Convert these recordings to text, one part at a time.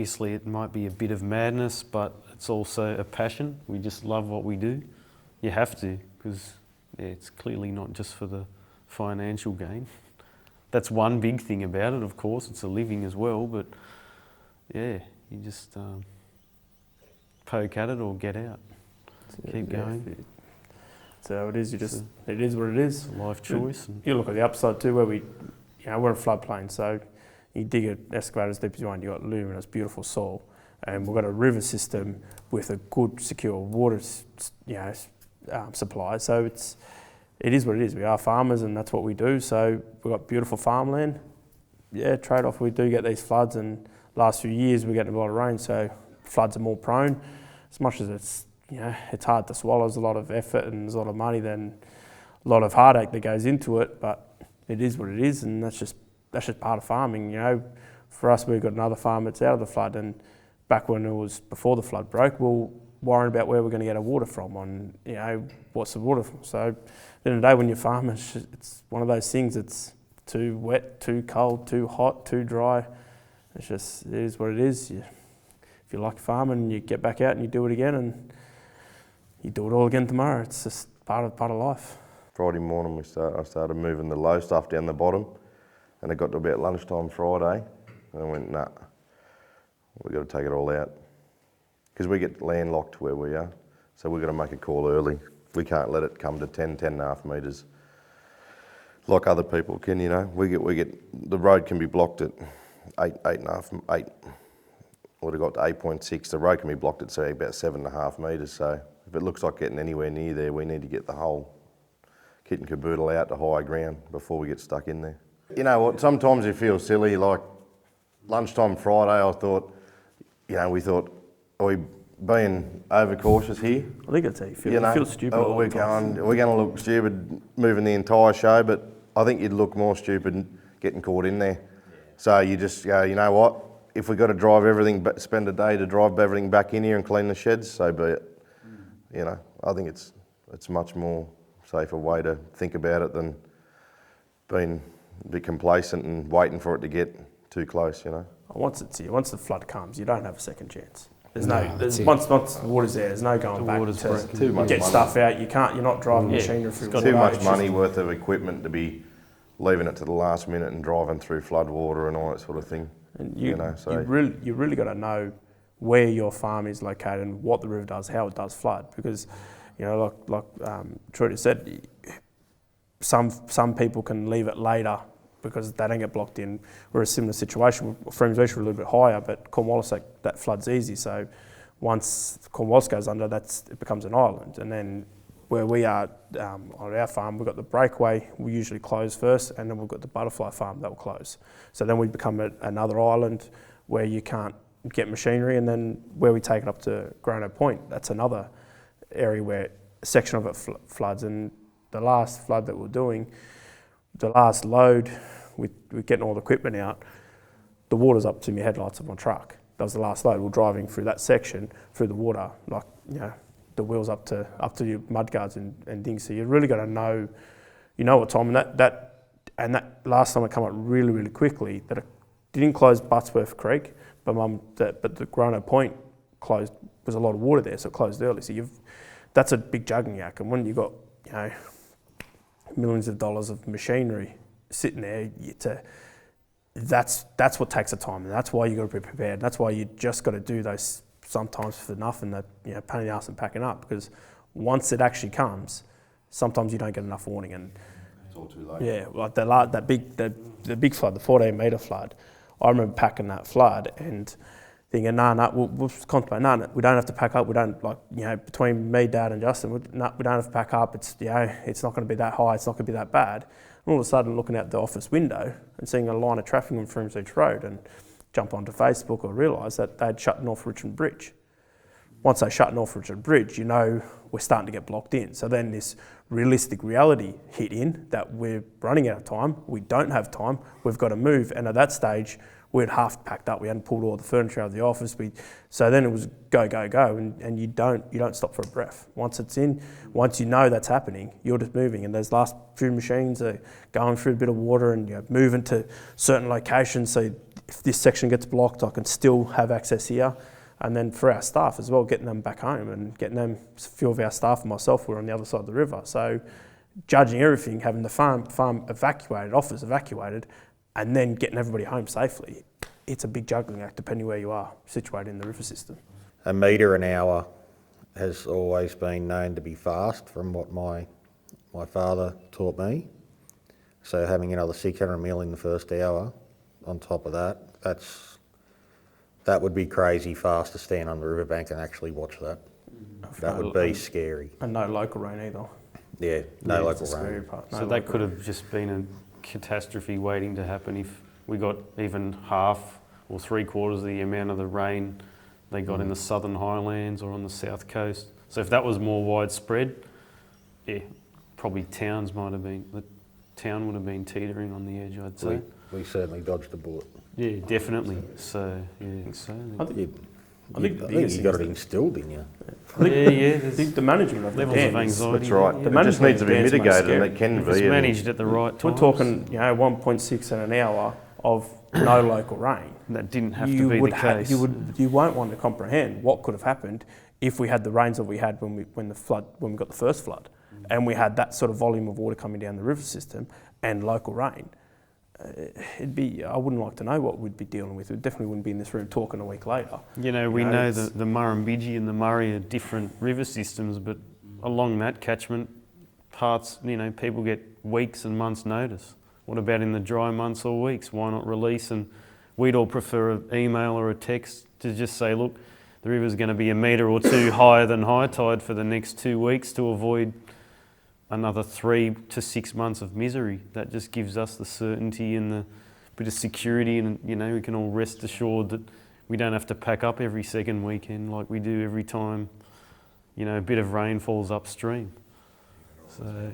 obviously it might be a bit of madness, but it's also a passion. We just love what we do. You have to, because it's clearly not just for the financial gain. That's one big thing about it, of course. It's a living as well, but yeah, you just poke at it or get out. Keep going. So it is. It is what it is. It's a life choice. You look at the upside too, where we're a floodplain, so you dig an excavator as deep as you want. You've got luminous, beautiful soil, and we've got a river system with a good, secure water, supply. So it is what it is. We are farmers, and that's what we do. So we've got beautiful farmland. Yeah, trade-off. We do get these floods, and last few years we're getting a lot of rain, so floods are more prone. As much as it's hard to swallow, there's a lot of effort and there's a lot of money, then a lot of heartache that goes into it. But it is what it is, and that's just part of farming. For us, we've got another farm that's out of the flood, and back when it was before the flood broke, we're worrying about where we're going to get our water from, and what's the water from. So at the end of the day, when you farm, it's one of those things. It's too wet, too cold, too hot, too dry. It is what it is. If you like farming, you get back out and you do it again, and you do it all again tomorrow. It's just part of life. Friday morning I started moving the low stuff down the bottom, and it got to about lunchtime Friday, and I went, nah, we've got to take it all out. Because we get landlocked where we are, so we've got to make a call early. We can't let it come to 10.5 metres like other people can, We get the road can be blocked at 8.5, would have got to 8.6. The road can be blocked at, say, about 7.5 metres, so if it looks like getting anywhere near there, we need to get the whole kit and caboodle out to higher ground before we get stuck in there. You know what, sometimes you feel silly, like lunchtime Friday I thought, we thought, are we being overcautious here? I think that's how you feel. You feel stupid. We're going to look stupid moving the entire show, but I think you'd look more stupid getting caught in there. Yeah. So you just go, you know what, if we've got to drive everything, spend a day to drive everything back in here and clean the sheds, so be it. I think it's a much more safer way to think about it than being a bit complacent and waiting for it to get too close, Once it's here, once the flood comes, you don't have a second chance. Once the water's there, there's no going back to get stuff out. You're not driving machinery through. Too much money worth of equipment to be leaving it to the last minute and driving through flood water and all that sort of thing. And you really got to know where your farm is located and what the river does, how it does flood, because like Trudy said, some people can leave it later because they don't get blocked in. We're a similar situation. Freeman's Beach we're a little bit higher, but Cornwallis, that flood's easy. So once Cornwallis goes under, it becomes an island. And then where we are on our farm, we've got the breakaway, we usually close first, and then we've got the butterfly farm that will close. So then we become another island where you can't get machinery, and then where we take it up to Grono Point, that's another area where a section of it floods. And the last flood that we're doing, the last load, we're getting all the equipment out, the water's up to my headlights of my truck. That was the last load. We're driving through that section, through the water, the wheels up to your mudguards and things. So you really got to know, what time. And that last time it came up really, really quickly, that it didn't close Buttsworth Creek, but the Grono Point closed. There's a lot of water there, so it closed early. So that's a big juggling act. And when you've got millions of dollars of machinery sitting there, that's what takes the time, and that's why you got to be prepared. And that's why you just got to do those sometimes for nothing, that pain in the arse and packing up, because once it actually comes, sometimes you don't get enough warning, and it's all too late. Yeah, like the big flood, the 14-metre flood. I remember packing that flood and thinking, we'll contemplate, we don't have to pack up. We don't, between me, Dad, and Justin, we don't have to pack up. It's it's not going to be that high. It's not going to be that bad. And all of a sudden, looking out the office window and seeing a line of traffic on Freeman's Beach Road, and jump onto Facebook or realise that they'd shut North Richmond Bridge. Once they shut North Richmond Bridge, we're starting to get blocked in. So then this realistic reality hit in that we're running out of time. We don't have time. We've got to move. And at that stage, we'd half packed up. We hadn't pulled all the furniture out of the office. So then it was go, go, go, and you don't stop for a breath. Once it's in, once you know that's happening, you're just moving. And those last few machines are going through a bit of water and moving to certain locations. So if this section gets blocked, I can still have access here. And then for our staff as well, getting them back home and getting them, a few of our staff and myself were on the other side of the river. So judging everything, having the farm evacuated, office evacuated, and then getting everybody home safely, it's a big juggling act depending where you are situated in the river system. A metre an hour has always been known to be fast from what my father taught me. So having another 600 mil in the first hour on top of that, that would be crazy fast to stand on the riverbank and actually watch that. That would be scary. And no local rain either. Yeah, no local scary rain. part. So that could have just been a catastrophe waiting to happen if we got even half or 3/4 of the amount of the rain they got in the southern highlands or on the south coast. So if that was more widespread, yeah, probably the town would have been teetering on the edge, I'd say. We certainly dodged a bullet. Yeah, definitely. So, yeah, so. I think You got it instilled in you. I there's think the management of the levels of dams, anxiety. That's right. Yeah. It just needs to be Management of dams mitigated, and most it can If it's be. managed at the right time. we're talking, 1.6 in an hour of no local rain. That didn't have to be the case. You won't want to comprehend what could have happened if we had the rains that we had when we got the first flood, and we had that sort of volume of water coming down the river system and local rain. I wouldn't like to know what we'd be dealing with. We definitely wouldn't be in this room talking a week later. We know that the Murrumbidgee and the Murray are different river systems, but along that catchment parts, people get weeks and months' notice. What about in the dry months or weeks? Why not release? And we'd all prefer an email or a text to just say, look, the river's going to be a metre or two higher than high tide for the next 2 weeks to avoid another 3 to 6 months of misery. That just gives us the certainty and the bit of security, and we can all rest assured that we don't have to pack up every second weekend like we do every time a bit of rain falls upstream. So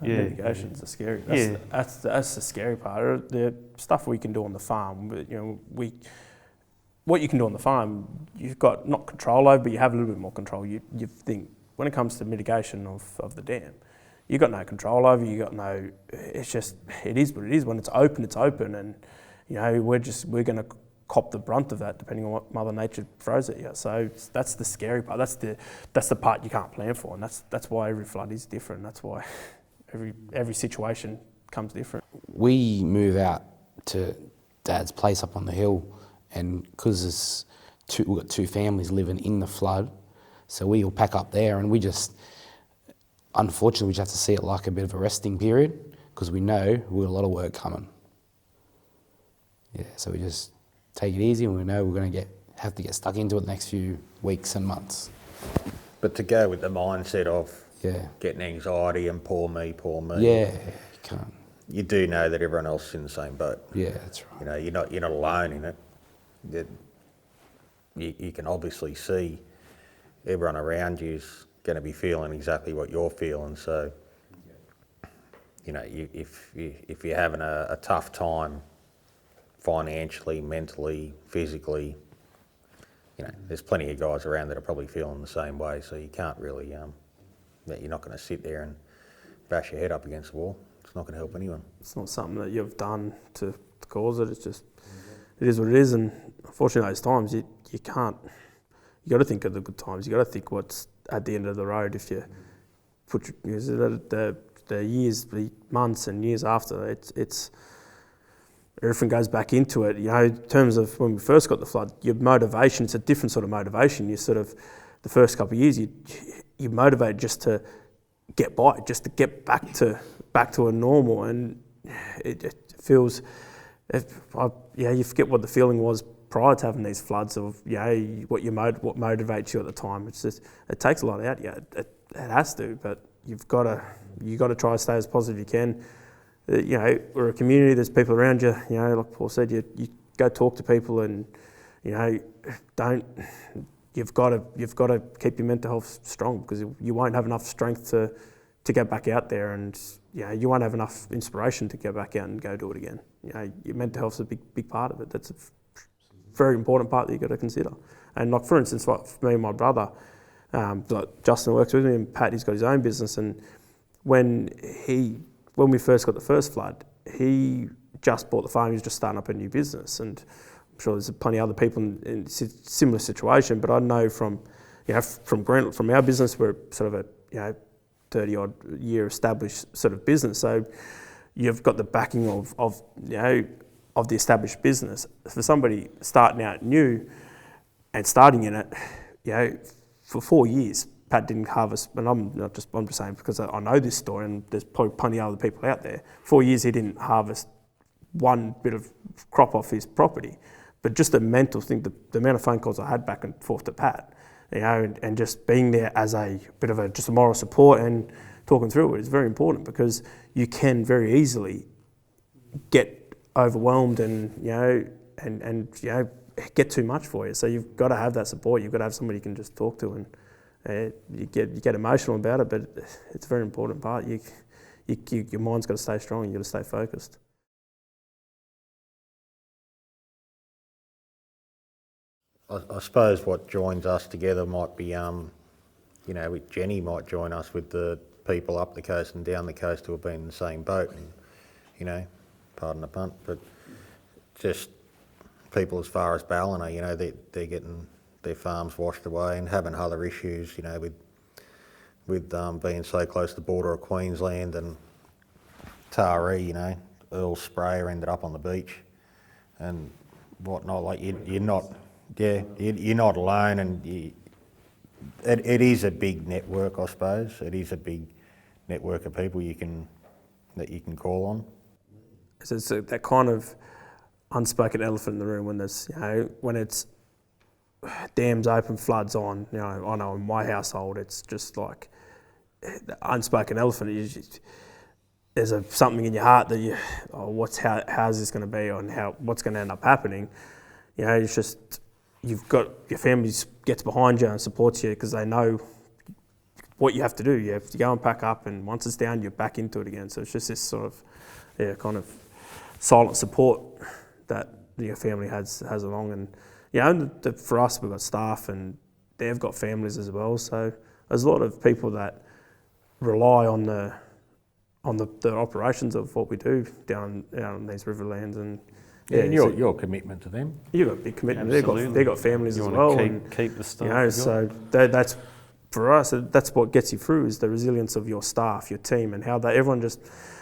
Mitigations are scary. That's the scary part. The stuff we can do on the farm, what you can do on the farm, you've got not control over, but you have a little bit more control. You think when it comes to mitigation of the dam, you've got no control over. It is what it is. When it's open, and we're going to cop the brunt of that depending on what Mother Nature throws at you. So that's the scary part. That's the part you can't plan for, and that's why every flood is different. That's why every situation comes different. We move out to Dad's place up on the hill, and because we've got 2 families living in the flood, so we all pack up there, and unfortunately, we just have to see it like a bit of a resting period because we know we've got a lot of work coming. Yeah, so we just take it easy, and we know we're going to have to get stuck into it the next few weeks and months. But to go with the mindset of Yeah. getting anxiety and poor me, Yeah, you can't. you do know that everyone else is in the same boat. Yeah, that's right. You're not alone in it. You can obviously see everyone around you's going to be feeling exactly what you're feeling. So, if you're having a tough time financially, mentally, physically, there's plenty of guys around that are probably feeling the same way. So you can't really, you're not going to sit there and bash your head up against the wall. It's not going to help anyone. It's not something that you've done to cause it. It's just, it is what it is. And unfortunately, those times you can't. You got to think of the good times. You got to think what's at the end of the road. If you put the years, the months and years after, it's everything goes back into it. In terms of when we first got the flood, your motivation, it's a different sort of motivation. You sort of, the first couple of years, you motivate just to get by, just to get back to a normal, and it feels, you forget what the feeling was prior to having these floods of what motivates you at the time. It's just, it takes a lot out. Yeah, it has to, but you've got to try to stay as positive as you can. We're a community. There's people around you. Like Paul said, you go talk to people, and you've got to keep your mental health strong, because you won't have enough strength to get back out there, and you won't have enough inspiration to get back out and go do it again. Your mental health's a big part of it. That's a very important part that you've got to consider. And like, for instance, for me and my brother, like Justin works with me, and Pat, he's got his own business, and when we first got the first flood, he just bought the farm. He was just starting up a new business, and sure there's plenty of other people in similar situation, but I know from our business, we're sort of a 30-odd year established sort of business. So you've got the backing of the established business. For somebody starting out new and starting in it, for 4 years, Pat didn't harvest, and I'm just saying because I know this story, and there's probably plenty of other people out there. 4 years he didn't harvest one bit of crop off his property, but just the mental thing, the amount of phone calls I had back and forth to Pat, and just being there as a bit of just a moral support and talking through it is very important, because you can very easily get overwhelmed and get too much for you. So you've got to have that support. You've got to have somebody you can just talk to, and you get emotional about it, but it's a very important part. Your mind's got to stay strong. You've got to stay focused. I suppose what joins us together might be, with Jenny might join us with the people up the coast and down the coast who have been in the same boat, and, pardon the pun, but just people as far as Ballina, they're getting their farms washed away and having other issues, with being so close to the border of Queensland and Taree, Earl Sprayer ended up on the beach and whatnot. Like you're not alone, and it is a big network, I suppose. It is a big network of people that you can call on. So it's that kind of unspoken elephant in the room when there's, when it's dams open, floods on. I know in my household, it's just like the unspoken elephant. There's something in your heart that how's this going to be, and what's going to end up happening. It's just you've got your family gets behind you and supports you because they know what you have to do. You have to go and pack up, and once it's down, you're back into it again. So it's just this sort of kind of silent support that your family has along. And for us, we've got staff and they've got families as well. So there's a lot of people that rely on the operations of what we do down in these riverlands. And and your commitment to them. You've got a big commitment. Absolutely. They've got families You as want well. to keep the staff. So that's for us. That's what gets you through, is the resilience of your staff, your team, and how everyone just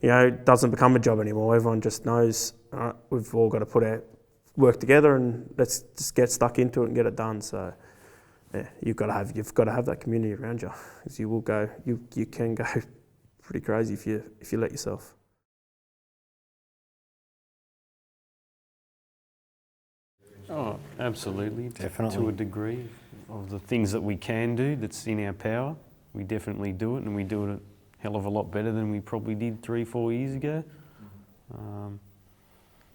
doesn't become a job anymore. Everyone just knows we've all got to put our work together and let's just get stuck into it and get it done. So you've got to have that community around you, because you can go pretty crazy if you let yourself. Oh, absolutely. Definitely. To a degree of the things that we can do that's in our power, we definitely do it, and we do it a hell of a lot better than we probably did 3-4 years ago.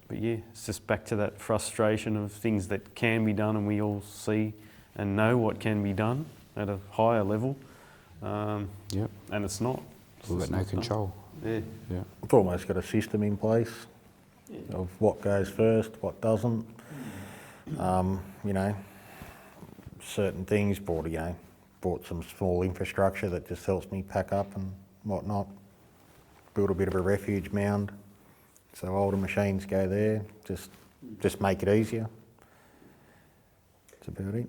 But yeah, it's just back to that frustration of things that can be done, and we all see and know what can be done at a higher level. Yep. And it's not. We've got no control. Yeah. Yeah. We've almost got a system in place of what goes first, what doesn't. Certain things bought some small infrastructure that just helps me pack up and whatnot. Build a bit of a refuge mound, so older machines go there. Just make it easier. That's about it.